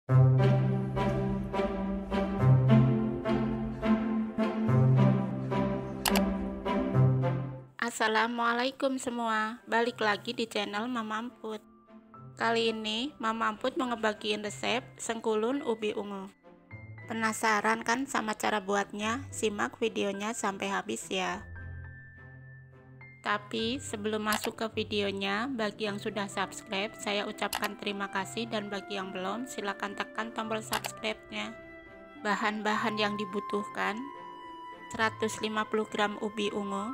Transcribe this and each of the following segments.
Assalamualaikum semua, balik lagi di channel Mama Amput. Kali ini Mama Amput mau ngebagiin resep sengkulun ubi ungu. Penasaran kan sama cara buatnya? Simak videonya sampai habis ya. Tapi sebelum masuk ke videonya, bagi yang sudah subscribe saya ucapkan terima kasih, dan bagi yang belum silahkan tekan tombol subscribe-nya. Bahan-bahan yang dibutuhkan: 150 gram ubi ungu,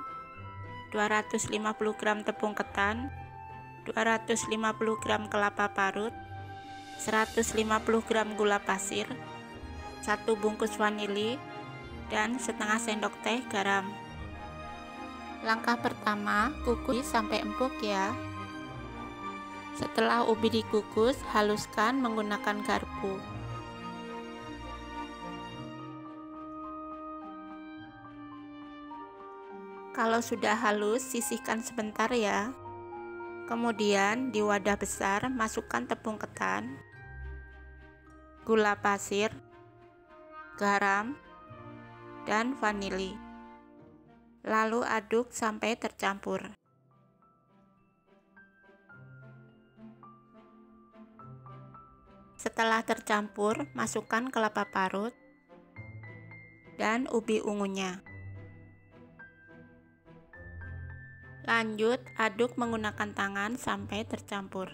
250 gram tepung ketan, 250 gram kelapa parut, 150 gram gula pasir, 1 bungkus vanili, dan setengah sendok teh garam. Langkah pertama, kukus sampai empuk ya. Setelah ubi dikukus, haluskan menggunakan garpu. Kalau sudah halus, sisihkan sebentar ya. Kemudian di wadah besar masukkan tepung ketan, gula pasir, garam, dan vanili. Lalu aduk sampai tercampur. Setelah tercampur, masukkan kelapa parut dan ubi ungunya. Lanjut aduk menggunakan tangan sampai tercampur.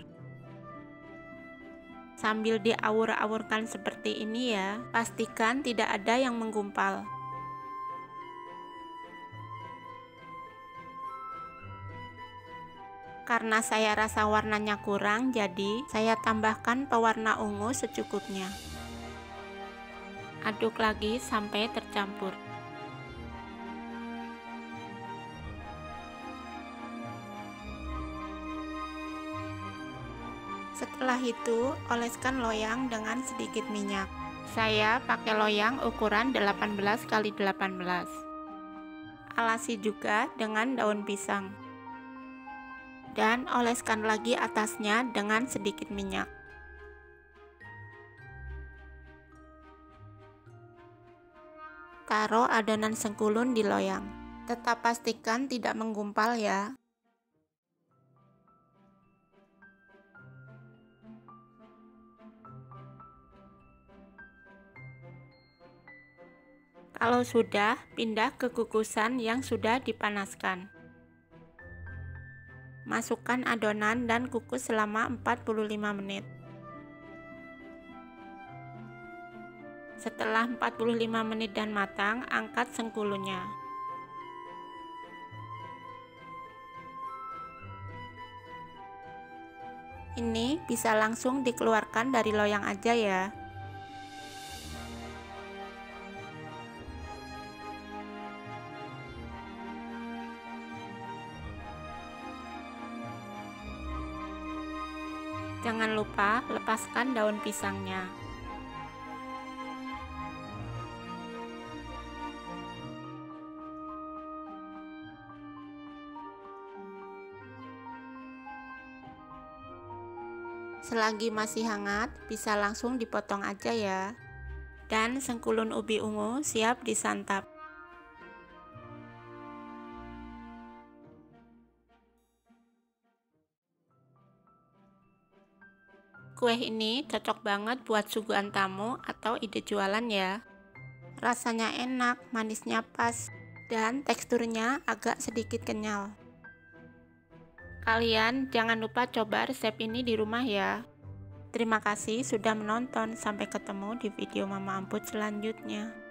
Sambil diawur-awurkan seperti ini ya, pastikan tidak ada yang menggumpal. Karena saya rasa warnanya kurang, jadi saya tambahkan pewarna ungu secukupnya. Aduk lagi sampai tercampur. Setelah itu, oleskan loyang dengan sedikit minyak. Saya pakai loyang ukuran 18 x 18. Alasi juga dengan daun pisang. Dan oleskan lagi atasnya dengan sedikit minyak. Taruh adonan sengkulun di loyang. Tetap pastikan tidak menggumpal ya. Kalau sudah, pindah ke kukusan yang sudah dipanaskan. Masukkan adonan dan kukus selama 45 menit. Setelah 45 menit dan matang, angkat sengkulunnya. Ini bisa langsung dikeluarkan dari loyang aja ya. Jangan lupa lepaskan daun pisangnya. Selagi masih hangat, bisa langsung dipotong aja ya. Dan sengkulun ubi ungu siap disantap. Kue ini cocok banget buat suguhan tamu atau ide jualan ya. Rasanya enak, manisnya pas, dan teksturnya agak sedikit kenyal. Kalian jangan lupa coba resep ini di rumah ya. Terima kasih sudah menonton, sampai ketemu di video Mama Amput selanjutnya.